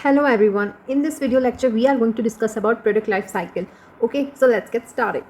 Hello everyone. In this video lecture, we are going to discuss about product life cycle. Okay, so let's get started.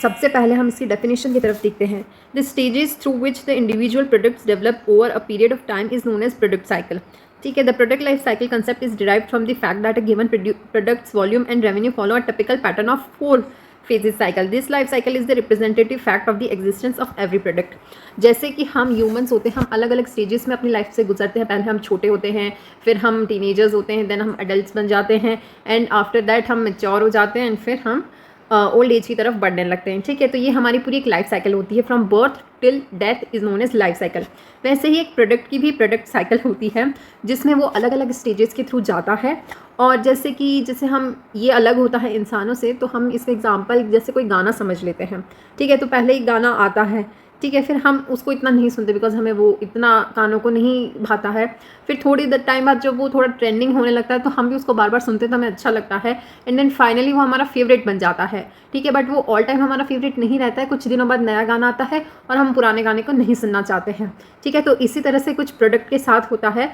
सबसे पहले हम इसकी definition की तरफ देखते हैं. The stages through which the individual products develop over a period of time is known as product cycle. ठीक है. The product life cycle concept is derived from the fact that a given product's volume and revenue follow a typical pattern of 4 phases cycle. This life cycle is the representative fact of the existence of every product. जैसे कि हम humans होते हैं, हम अलग अलग stages में अपनी लाइफ से गुजरते हैं. पहले हम छोटे होते हैं, फिर हम टीनेजर्स होते हैं, देन हम अडल्ट बन जाते हैं, एंड आफ्टर दैट हम मैच्योर हो जाते हैं, एंड फिर हम ओल्ड एज की तरफ बढ़ने लगते हैं. ठीक है. तो ये हमारी पूरी एक लाइफ साइकिल होती है. From birth till death is known as life cycle. वैसे ही एक प्रोडक्ट की भी प्रोडक्ट साइकिल होती है, जिसमें वो अलग अलग स्टेजेस के थ्रू जाता है. और जैसे हम ये अलग होता है इंसानों से, तो हम इसका एग्जांपल जैसे कोई गाना समझ लेते हैं. ठीक है. तो पहले एक गाना आता है, ठीक है, फिर हम उसको इतना नहीं सुनते बिकॉज हमें वो इतना कानों को नहीं भाता है. फिर थोड़ी देर टाइम बाद जब वो थोड़ा ट्रेंडिंग होने लगता है, तो हम भी उसको बार बार सुनते हैं, तो हमें अच्छा लगता है, एंड देन फाइनली वो हमारा फेवरेट बन जाता है. ठीक है. बट वो ऑल टाइम हमारा फेवरेट नहीं रहता है. कुछ दिनों बाद नया गाना आता है और हम पुराने गाने को नहीं सुनना चाहते हैं. ठीक है. तो इसी तरह से कुछ प्रोडक्ट के साथ होता है.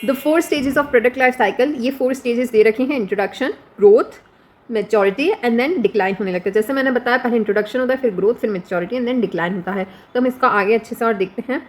The 4 stages of product life cycle, ये 4 स्टेजेस दे रखे हैं. Introduction, growth, maturity and then decline होने लगता है. जैसे मैंने बताया, पहले इंट्रोडक्शन होता है, फिर ग्रोथ, फिर मेच्योरिटी एंड देन डिक्लाइन होता है. तो हम इसका आगे अच्छे से और देखते हैं.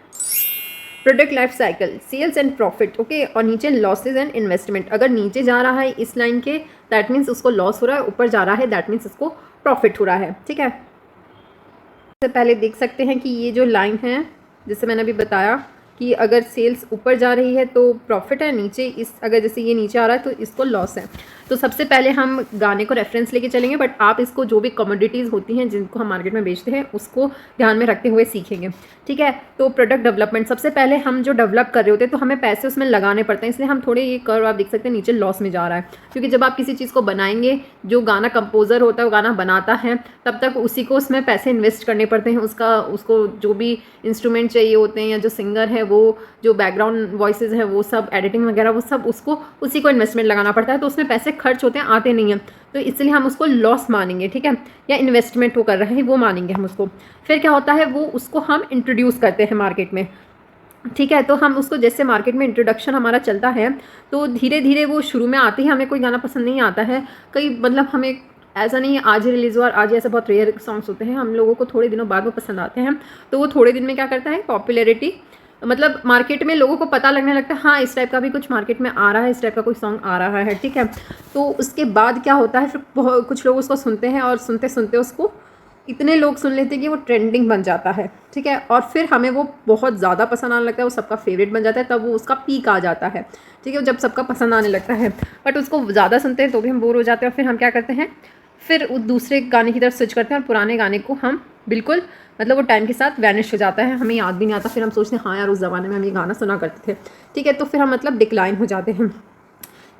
Product life cycle, sales and profit. Okay. और नीचे लॉसेज एंड इन्वेस्टमेंट. अगर नीचे जा रहा है इस लाइन के, दैट मीन्स उसको लॉस हो रहा है. ऊपर जा रहा है, दैट मीन्स उसको प्रॉफिट हो रहा है. ठीक है. सबसे पहले देख सकते हैं कि ये जो लाइन है, जैसे मैंने अभी बताया कि अगर सेल्स ऊपर जा रही है तो प्रॉफिट है, नीचे इस अगर जैसे ये नीचे आ रहा है तो इसको लॉस है. तो सबसे पहले हम गाने को रेफरेंस लेके चलेंगे, बट आप इसको जो भी कमोडिटीज़ होती हैं जिनको हम मार्केट में बेचते हैं उसको ध्यान में रखते हुए सीखेंगे. ठीक है. तो प्रोडक्ट डेवलपमेंट, सबसे पहले हम जो डेवलप कर रहे होते हैं तो हमें पैसे उसमें लगाने पड़ते हैं, इसलिए हम थोड़े ये कर्व आप देख सकते हैं नीचे लॉस में जा रहा है. क्योंकि जब आप किसी चीज़ को बनाएंगे, जो गाना कंपोजर होता है वो गाना बनाता है, तब तक उसी को उसमें पैसे इन्वेस्ट करने पड़ते हैं. उसको जो भी इंस्ट्रूमेंट चाहिए होते हैं, या जो सिंगर है वो जो बैकग्राउंड वॉइसेस हैं वो सब, एडिटिंग वगैरह वो सब, उसको उसी को इन्वेस्टमेंट लगाना पड़ता है. तो उसमें पैसे खर्च होते हैं, आते नहीं हैं. तो इसलिए हम उसको लॉस मानेंगे. ठीक है. या इन्वेस्टमेंट वो कर रहे हैं वो मानेंगे हम उसको. फिर क्या होता है, वो उसको हम इंट्रोड्यूस करते हैं मार्केट में. ठीक है. तो हम उसको जैसे मार्केट में इंट्रोडक्शन हमारा चलता है, तो धीरे धीरे वो शुरू में आते ही हमें कोई गाना पसंद नहीं आता है. कई मतलब हमें ऐसा नहीं है आज ही रिलीज़ हुआ और आज ही, ऐसा बहुत रेयर सॉन्ग्स होते हैं. हम लोगों को थोड़े दिनों बाद वो पसंद आते हैं. तो वो थोड़े दिन में क्या करता है, पॉपुलैरिटी, मतलब मार्केट में लोगों को पता लगने लगता है, हाँ इस टाइप का भी कुछ मार्केट में आ रहा है, इस टाइप का कोई सॉन्ग आ रहा है. ठीक है. तो उसके बाद क्या होता है, फिर कुछ लोग उसको सुनते हैं और सुनते सुनते उसको इतने लोग सुन लेते हैं कि वो ट्रेंडिंग बन जाता है. ठीक है. और फिर हमें वो बहुत ज़्यादा पसंद आने लगता है, वो सबका फेवरेट बन जाता है. तब वो उसका पीक आ जाता है. ठीक है. जब सबका पसंद आने लगता है, बट उसको ज़्यादा सुनते हैं तो भी हम बोर हो जाते हैं. और फिर हम क्या करते हैं, फिर उस दूसरे गाने की तरफ स्विच करते हैं, और पुराने गाने को हम बिल्कुल, मतलब वो टाइम के साथ वैनिश हो जाता है, हमें याद भी नहीं आता. फिर हम सोचते हैं हाँ यार उस ज़माने में हम ये गाना सुना करते थे. ठीक है. तो फिर हम मतलब डिक्लाइन हो जाते हैं.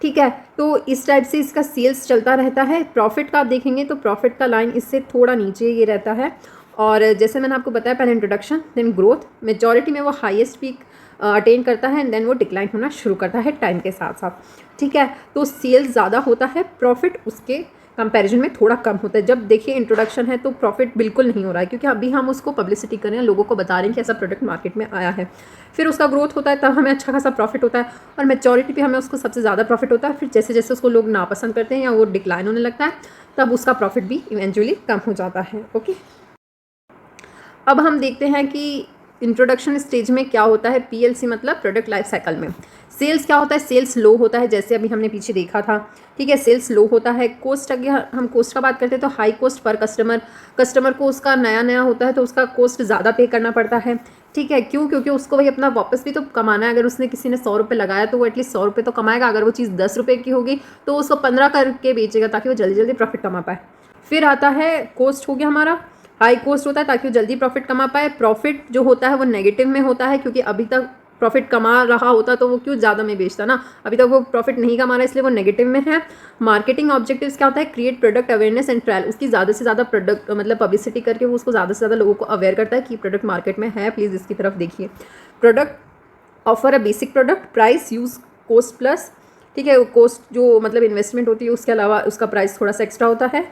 ठीक है. तो इस टाइप से इसका सेल्स चलता रहता है. प्रॉफिट का आप देखेंगे तो प्रॉफिट का लाइन इससे थोड़ा नीचे ये रहता है. और जैसे मैंने आपको बताया, पहले इंट्रोडक्शन, देन ग्रोथ, मेजॉरिटी में वो हाईएस्ट पीक अटेन करता है, एंड देन वो डिक्लाइन होना शुरू करता है टाइम के साथ साथ. ठीक है. तो सेल्स ज़्यादा होता है, प्रॉफिट उसके कंपैरिजन में थोड़ा कम होता है. जब देखिए इंट्रोडक्शन है तो प्रॉफिट बिल्कुल नहीं हो रहा है, क्योंकि अभी हम उसको पब्लिसिटी कर रहे हैं, लोगों को बता रहे हैं कि ऐसा प्रोडक्ट मार्केट में आया है. फिर उसका ग्रोथ होता है, तब हमें अच्छा खासा प्रॉफिट होता है. और मेच्योरिटी पे हमें उसको सबसे ज़्यादा प्रॉफिट होता है. फिर जैसे जैसे उसको लोग नापसंद करते हैं या वो डिक्लाइन होने लगता है, तब उसका प्रॉफिट भी इवेंचुअली कम हो जाता है. ओके. अब हम देखते हैं कि इंट्रोडक्शन स्टेज में क्या होता है. पीएलसी मतलब प्रोडक्ट लाइफ साइकिल में सेल्स क्या होता है, सेल्स लो होता है, जैसे अभी हमने पीछे देखा था. ठीक है. सेल्स लो होता है. कोस्ट, अगर हम कोस्ट का बात करते हैं तो हाई कोस्ट पर कस्टमर को उसका नया होता है तो उसका कोस्ट ज़्यादा पे करना पड़ता है. ठीक है. क्यों? क्योंकि उसको भाई अपना वापस भी तो कमाना है. अगर उसने किसी ने 100 रुपये लगाया तो वो एटलीस्ट 100 रुपये तो कमाएगा. अगर वो चीज़ 10 रुपये की होगी तो उसको 15 करके बेचेगा, ताकि वो जल्दी जल्दी प्रॉफिट कमा पाए. फिर आता है कोस्ट, हो गया हमारा हाई कोस्ट होता है, ताकि वो जल्दी प्रॉफिट कमा पाए. प्रॉफिट जो होता है वो नेगेटिव में होता है, क्योंकि अभी तक प्रॉफिट कमा रहा होता तो वो क्यों ज़्यादा में बेचता ना. अभी तक वो प्रॉफिट नहीं कमा रहा, इसलिए वो नेगेटिव में है. मार्केटिंग ऑब्जेक्टिव्स क्या होता है, create product awareness and trial. उसकी ज़्यादा से ज़्यादा प्रोडक्ट मतलब पब्लिसिटी करके वो उसको ज़्यादा से ज़्यादा लोगों को अवेयर करता है कि प्रोडक्ट मार्केट में है, प्लीज़ इसकी तरफ देखिए. Product offer a basic product, price use cost plus. ठीक है. कोस्ट जो मतलब इन्वेस्टमेंट होती है उसके अलावा उसका प्राइस थोड़ा सा एक्स्ट्रा होता है.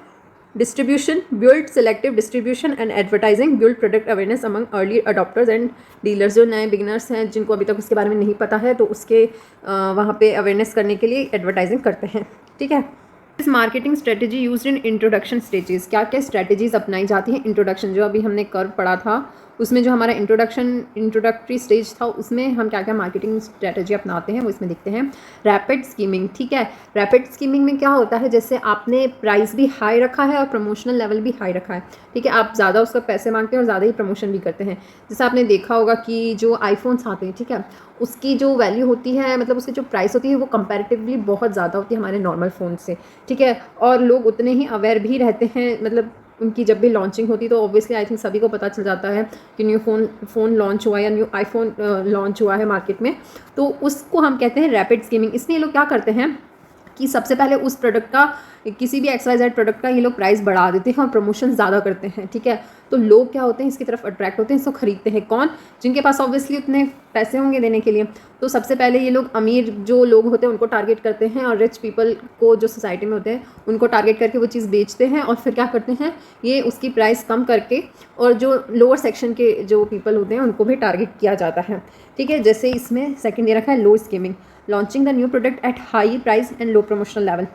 distribution, build selective distribution and advertising, build product awareness among early adopters and dealers। जो नए बिगनर्स हैं जिनको अभी तक उसके बारे में नहीं पता है तो उसके वहाँ पे अवेयरनेस करने के लिए एडवर्टाइजिंग करते हैं, ठीक है। इस marketing strategy used in introduction stages, क्या क्या स्ट्रेटेजीज अपनाई जाती हैं इंट्रोडक्शन, जो अभी हमने कर्व पढ़ा था उसमें जो हमारा इंट्रोडक्टरी स्टेज था उसमें हम क्या क्या मार्केटिंग स्ट्रेटजी अपनाते हैं वो इसमें दिखते हैं। रैपिड स्कीमिंग, ठीक है। रैपिड स्कीमिंग में क्या होता है, जैसे आपने प्राइस भी हाई रखा है और प्रमोशनल लेवल भी हाई रखा है, ठीक है। आप ज़्यादा उसका पैसे मांगते हैं और ज़्यादा ही प्रमोशन भी करते हैं। जैसे आपने देखा होगा कि जो आईफोन्स आते हैं, ठीक है, उसकी जो वैल्यू होती है, मतलब उसकी जो प्राइस होती है वो कंपैरेटिवली बहुत ज़्यादा होती है हमारे नॉर्मल फ़ोन से, ठीक है। और लोग उतने ही अवेयर भी रहते हैं, मतलब उनकी जब भी लॉन्चिंग होती है तो ऑब्वियसली आई थिंक सभी को पता चल जाता है कि न्यू फ़ोन लॉन्च हुआ है या न्यू आईफोन लॉन्च हुआ है मार्केट में, तो उसको हम कहते हैं रैपिड स्कीमिंग। इसमें ये लोग क्या करते हैं कि सबसे पहले उस प्रोडक्ट का, किसी भी XYZ प्रोडक्ट का ये लोग प्राइस बढ़ा देते हैं और प्रमोशन ज़्यादा करते हैं, ठीक है। तो लोग क्या होते हैं इसकी तरफ अट्रैक्ट होते हैं, इसको खरीदते हैं। कौन? जिनके पास ऑब्वियसली उतने पैसे होंगे देने के लिए। तो सबसे पहले ये लोग अमीर जो लोग होते हैं उनको टारगेट करते हैं और रिच पीपल को जो सोसाइटी में होते हैं उनको टारगेट करके वो चीज़ बेचते हैं और फिर क्या करते हैं ये उसकी प्राइस कम करके, और जो लोअर सेक्शन के जो पीपल होते हैं उनको भी टारगेट किया जाता है, ठीक है। जैसे इसमें सेकंड ये रखा है low skimming, launching the new product at high price and low promotional level,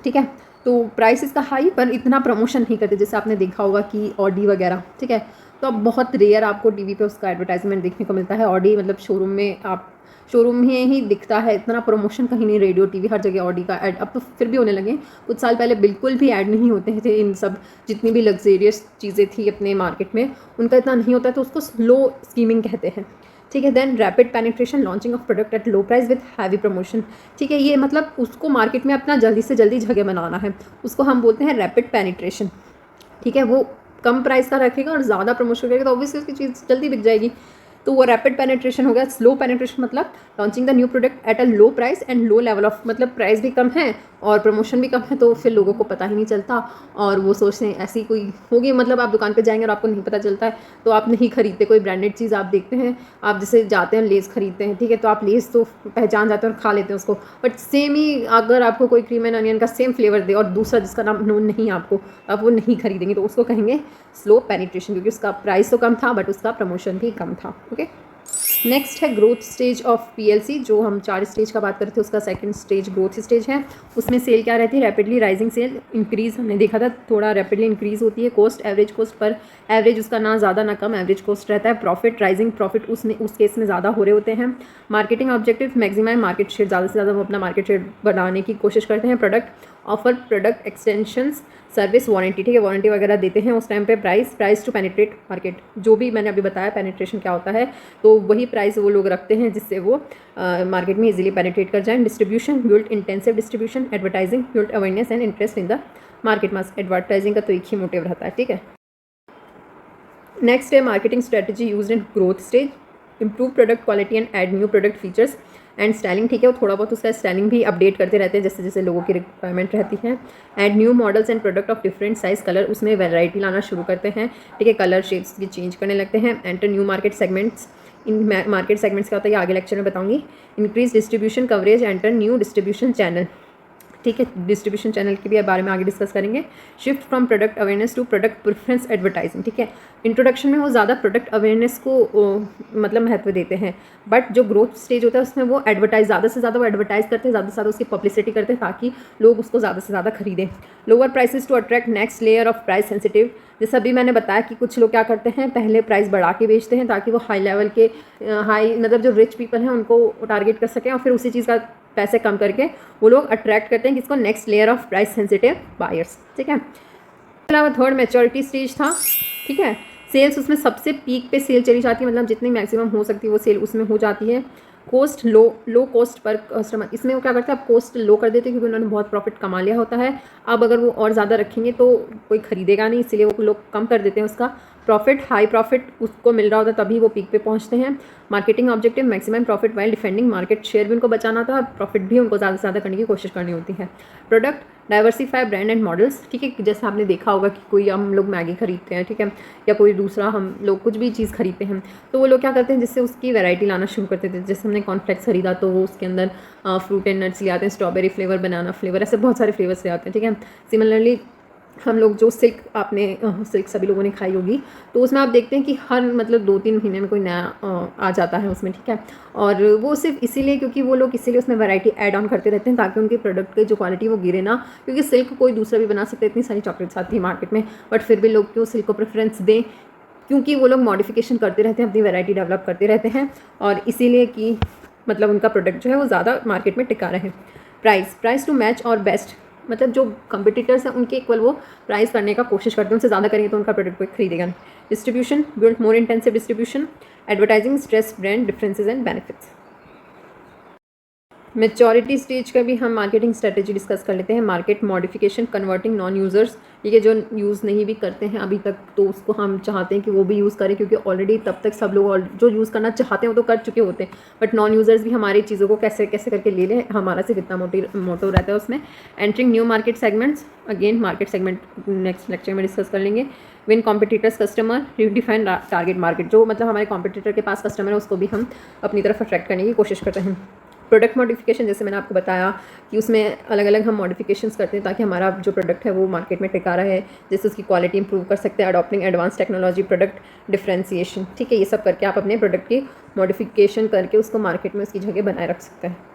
ठीक है। तो प्राइस इसका हाई पर इतना प्रमोशन नहीं करते, जैसे आपने देखा होगा कि ऑडी वगैरह, ठीक है। तो अब बहुत रेयर आपको टीवी पे उसका एडवर्टाइजमेंट देखने को मिलता है। ऑडी मतलब शोरूम में, आप शोरूम में ही दिखता है, इतना प्रमोशन कहीं नहीं, रेडियो टीवी हर जगह ऑडी का ऐड। अब तो फिर भी होने लगे, कुछ साल पहले बिल्कुल भी ऐड नहीं होते थे इन सब जितनी भी लग्जेरियस चीज़ें थी अपने मार्केट में, उनका इतना नहीं होता, तो उसको स्लो स्कीमिंग कहते हैं, ठीक है। Then rapid penetration, launching of product at low price with heavy promotion, ठीक है। ये मतलब उसको मार्केट में अपना जल्दी से जल्दी जगह बनाना है, उसको हम बोलते हैं रैपिड पेनिट्रेशन, ठीक है। वो कम प्राइस का रखेगा और ज़्यादा प्रमोशन करेगा तो ऑब्वियसली उसकी चीज़ जल्दी बिक जाएगी, तो वो रैपिड पेनिट्रेशन हो गया। स्लो पेनिट्रेशन मतलब launching the new product at a low price and low level of, मतलब प्राइस भी कम है और प्रमोशन भी कम है, तो फिर लोगों को पता ही नहीं चलता और वो सोचते हैं ऐसी कोई होगी, मतलब आप दुकान पे जाएंगे और आपको नहीं पता चलता है तो आप नहीं खरीदते। कोई ब्रांडेड चीज़ आप देखते हैं, आप जैसे जाते हैं लेस खरीदते हैं, ठीक है, तो आप लेस तो पहचान जाते हैं और खा लेते हैं उसको, बट सेम ही अगर आपको कोई क्रीम एंड अनियन का सेम फ्लेवर दे और दूसरा जिसका नाम नोन नहीं है आपको, आप वो नहीं खरीदेंगे, तो उसको कहेंगे स्लो पेनिट्रेशन, क्योंकि उसका प्राइस तो कम था बट उसका प्रमोशन भी कम था, ओके। नेक्स्ट है ग्रोथ स्टेज ऑफ PLC, जो हम 4 स्टेज का बात करते थे उसका सेकंड स्टेज ग्रोथ स्टेज है। उसमें सेल क्या रहती है, रैपिडली राइजिंग सेल, इंक्रीज़ हमने देखा था, थोड़ा रैपिडली इंक्रीज़ होती है। Cost, average cost per average उसका ना ज़्यादा ना कम एवरेज कॉस्ट रहता है। प्रॉफिट, राइजिंग प्रॉफिट उस केस में ज़्यादा हो रहे होते हैं। Marketing objective, maximum market share, ज़्यादा से ज़्यादा वो अपना मार्केट शेयर बढ़ाने की कोशिश करते हैं। Product offer, product extensions, service, warranty, ठीक है, वारंटी वगैरह देते हैं उस टाइम पे। प्राइस टू पेनिट्रेट मार्केट, जो भी मैंने अभी बताया पेनिट्रेशन क्या होता है, तो वही प्राइस वो लोग रखते हैं जिससे वो मार्केट में इजीली पेनिट्रेट कर जाएं। Distribution, build intensive distribution. Advertising, build awareness and interest in the market mass. Advertising का तो एक ही मोटिव रहता है, ठीक है। नेक्स्ट है marketing strategy used in growth stage, improve product quality and add new product features and styling, ठीक है, वो थोड़ा बहुत उसका स्टाइलिंग भी अपडेट करते रहते हैं जैसे जैसे लोगों की रिक्वायरमेंट रहती है। And new models and product of different size colour, उसमें वैरायटी लाना शुरू करते हैं, ठीक है, कलर शेप्स भी चेंज करने लगते हैं। एंटर न्यू मार्केट सेगमेंट्स, इन मार्केट सेगमेंट्स क्या होता है ये आगे लेक्चर में बताऊंगी। Increase distribution coverage, enter new distribution channel, ठीक है, डिस्ट्रीब्यूशन चैनल के भी बारे में आगे डिस्कस करेंगे। Shift from product awareness to product preference advertising, ठीक है। इंट्रोडक्शन में वो ज़्यादा प्रोडक्ट अवेयरनेस को मतलब महत्व देते हैं, बट जो ग्रोथ स्टेज होता है उसमें वो ज़्यादा से ज़्यादा वो एडवर्टाइज करते हैं, ज़्यादा से ज़्यादा उसकी पब्लिसिटी करते हैं ताकि लोग उसको ज़्यादा से ज़्यादा खरीदें। Lower prices to attract next layer of price sensitive, जैसे अभी मैंने बताया कि कुछ लोग क्या करते हैं पहले प्राइस बढ़ा के बेचते हैं ताकि वो हाई लेवल के मतलब जो रिच पीपल हैं उनको टारगेट कर सकें, और फिर उसी चीज़ का पैसे कम करके वो लोग अट्रैक्ट करते हैं किसको, next layer of price sensitive buyers, ठीक है। इसके अलावा थर्ड मैच्योरिटी स्टेज था, ठीक है। सेल्स, उसमें सबसे पीक पे सेल चली जाती है, मतलब जितनी मैक्सिमम हो सकती है वो सेल उसमें हो जाती है। Cost, low cost per customer, इसमें वो क्या करते हैं, आप कॉस्ट लो कर देते हैं क्योंकि उन्होंने बहुत प्रॉफिट कमा लिया होता है। अब अगर वो और ज़्यादा रखेंगे तो कोई खरीदेगा नहीं, इसलिए वो लोग कम कर देते हैं उसका प्रॉफिट। हाई प्रॉफिट उसको मिल रहा होता है तभी वो पीक पे पहुंचते हैं। Marketing objective, maximum profit while defending market share भी उनको बचाना था और प्रॉफिट भी उनको ज़्यादा से ज़्यादा करने की कोशिश करनी होती है। Product, diversify brand and models, ठीक है, जैसे आपने देखा होगा कि कोई हम लोग मैगी खरीदते हैं, ठीक है, या कोई दूसरा हम लोग कुछ भी चीज़ खरीदते हैं तो वो लोग क्या करते हैं जिससे उसकी वैरायटी लाना शुरू करते थे। जैसे हमने कॉर्नफ्लेक्स खरीदा तो वो उसके अंदर फ्रूट एंड नट्स ले आते हैं, स्ट्रॉबेरी फ्लेवर, बनाना फ्लेवर, ऐसे बहुत सारे फ्लेवर्स ले आते हैं, ठीक है। सिमिलरली हम लोग जो सिल्क आपने सिल्क सभी लोगों ने खाई होगी, तो उसमें आप देखते हैं कि हर मतलब 2-3 महीने में कोई नया आ जाता है उसमें, ठीक है। और वो सिर्फ इसीलिए क्योंकि वो लोग इसीलिए उसमें वैरायटी ऐड ऑन करते रहते हैं ताकि उनके प्रोडक्ट की जो क्वालिटी वो गिरे ना, क्योंकि सिल्क कोई दूसरा भी बना सकता है, इतनी सारी चॉकलेट्स आती है मार्केट में, बट फिर भी लोग क्यों सिल्क को प्रेफरेंस दें, क्योंकि वो लोग मॉडिफिकेशन करते रहते हैं, अपनी वैरायटी डेवलप करते रहते हैं, और इसीलिए कि मतलब उनका प्रोडक्ट जो है वो ज़्यादा मार्केट में टिका रहे। प्राइस टू मैच और बेस्ट, मतलब जो कंपटीटर्स हैं उनके इक्वल वो प्राइस करने का कोशिश करते हैं, उनसे ज़्यादा करेंगे तो उनका प्रोडक्ट कोई खरीदेगा नहीं। Distribution, build more intensive distribution, advertising, stress brand differences and benefits. Maturity stage का भी हम मार्केटिंग स्ट्रेटेजी डिस्कस कर लेते हैं। Market modification, converting non users, ये जो यूज़ नहीं भी करते हैं अभी तक, तो उसको हम चाहते हैं कि वो भी यूज़ करें, क्योंकि ऑलरेडी तब तक सब लोग जो यूज़ करना चाहते हैं वो तो कर चुके होते हैं, बट नॉन यूज़र्स भी हमारी चीज़ों को कैसे कैसे करके ले लें, हमारा सिर्फ इतना मोटो रहता है उसमें। Entering new market segments, again market segment next lecture में डिस्कस कर लेंगे। Win competitors customer, redefine target market, जो मतलब हमारे कॉम्पिटिटर के पास कस्टमर है उसको भी हम अपनी तरफ अट्रैक्ट करने की कोशिश करते हैं। प्रोडक्ट मॉडिफिकेशन, जैसे मैंने आपको बताया कि उसमें अलग अलग हम मॉडिफिकेशंस करते हैं ताकि हमारा जो प्रोडक्ट है वो मार्केट में टिका रहे, जैसे उसकी क्वालिटी इंप्रूव कर सकते हैं। Adopting advance technology, product differentiation, ठीक है, ये सब करके आप अपने प्रोडक्ट की मॉडिफिकेशन करके उसको मार्केट में उसकी जगह बनाए रख सकते हैं।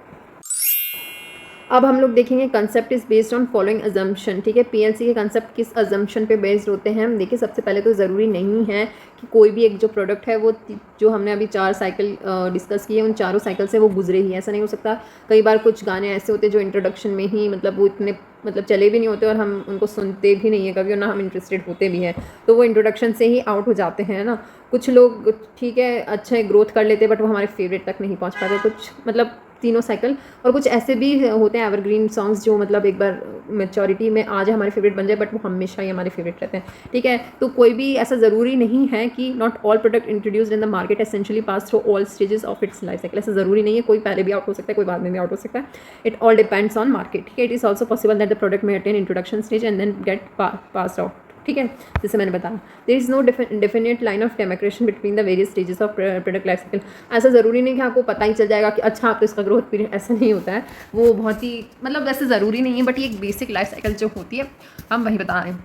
अब हम लोग देखेंगे concept is based on following assumption, ठीक है। पीएलसी के कंसेप्ट किस अजम्पशन पे बेस्ड होते हैं हम देखिए। सबसे पहले तो ज़रूरी नहीं है कि कोई भी एक जो प्रोडक्ट है वो जो हमने अभी 4 साइकिल डिस्कस किए उन चारों साइकिल से वो गुजरे ही, ऐसा नहीं हो सकता। कई बार कुछ गाने ऐसे होते हैं जो इंट्रोडक्शन में ही मतलब वो इतने मतलब चले भी नहीं होते और हम उनको सुनते भी नहीं है कभी, और ना हम इंटरेस्टेड होते भी हैं, तो वो इंट्रोडक्शन से ही आउट हो जाते हैं ना। कुछ लोग ठीक है अच्छे ग्रोथ कर लेते हैं बट वो हमारे फेवरेट तक नहीं पहुंच पाते, कुछ मतलब तीनों साइकिल। और कुछ ऐसे भी होते हैं एवरग्रीन सॉन्ग्स जो मतलब एक बार मैच्योरिटी में आ जाए हमारे फेवरेट बन जाए, बट वो हमेशा ही हमारे फेवरेट रहते हैं, ठीक है। तो कोई भी ऐसा ज़रूरी नहीं है कि not all product introduced in the market essentially pass through all stages of its life cycle, ऐसा ज़रूरी नहीं है, कोई पहले भी आउट हो सकता है कोई बाद में भी आउट हो सकता है। It all depends on market, ठीक है। It is also possible that the product may attain introduction stage and then get pass out, ठीक है, जैसे मैंने बताया। There is no definite line of demarcation between the various stages of product life cycle. ऐसा ज़रूरी नहीं कि आपको पता ही चल जाएगा कि अच्छा आप तो इसका ग्रोथ पीरियड, ऐसा नहीं होता है, वो बहुत ही मतलब वैसे ज़रूरी नहीं है, बट ये एक बेसिक लाइफ साइकिल जो होती है हम वही बता रहे हैं।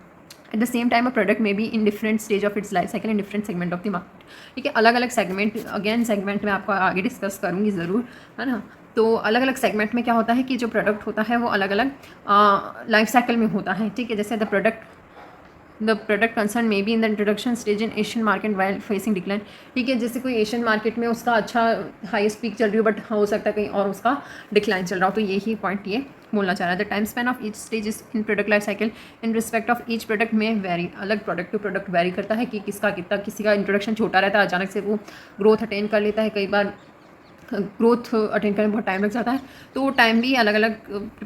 At the same time a product may be in different stage of its life cycle in different segment of the market, ठीक है। अलग अलग सेगमेंट, अगेन सेगमेंट में आपको आगे डिस्कस करूँगी ज़रूर, है ना। तो अलग अलग सेगमेंट में क्या होता है कि जो प्रोडक्ट होता है वो अलग अलग लाइफ साइकिल में होता है, ठीक है। जैसे the product concern may be in the introduction stage in Asian market while facing decline, ठीक है। जैसे कोई एशियन मार्केट में उसका अच्छा हाई स्पीक चल रही हो बट हो सकता है कहीं और उसका डिक्लाइन चल रहा हो, तो यही पॉइंट ये बोलना चाह रहा है। The time span of each stage is in product life cycle in respect of each product में वेरी, अलग प्रोडक्ट टू प्रोडक्ट वेरी करता है कि किसका कितना, किसी का इंट्रोडक्शन छोटा रहता है अचानक से वो ग्रोथ अटेन कर लेता है, कई बार ग्रोथ अटेंड करने में बहुत टाइम लग जाता है, तो वो टाइम भी अलग अलग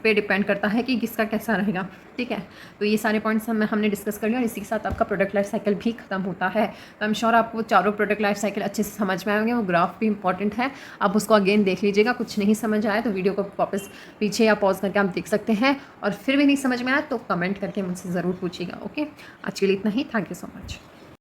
पे डिपेंड करता है कि किसका कैसा रहेगा, ठीक है। तो ये सारे पॉइंट्स हमने डिस्कस कर लिया और इसी के साथ आपका प्रोडक्ट लाइफ साइकिल भी खत्म होता है। तो आई एम श्योर आपको चारों प्रोडक्ट लाइफ साइकिल अच्छे से समझ में आएंगे। वो ग्राफ भी इंपॉर्टेंट है, आप उसको अगेन देख लीजिएगा। कुछ नहीं समझ आए तो वीडियो को वापस पीछे या पॉज करके आप देख सकते हैं, और फिर भी नहीं समझ में आया तो कमेंट करके मुझसे ज़रूर पूछिएगा। ओके, आज के लिए इतना ही। Thank you so much.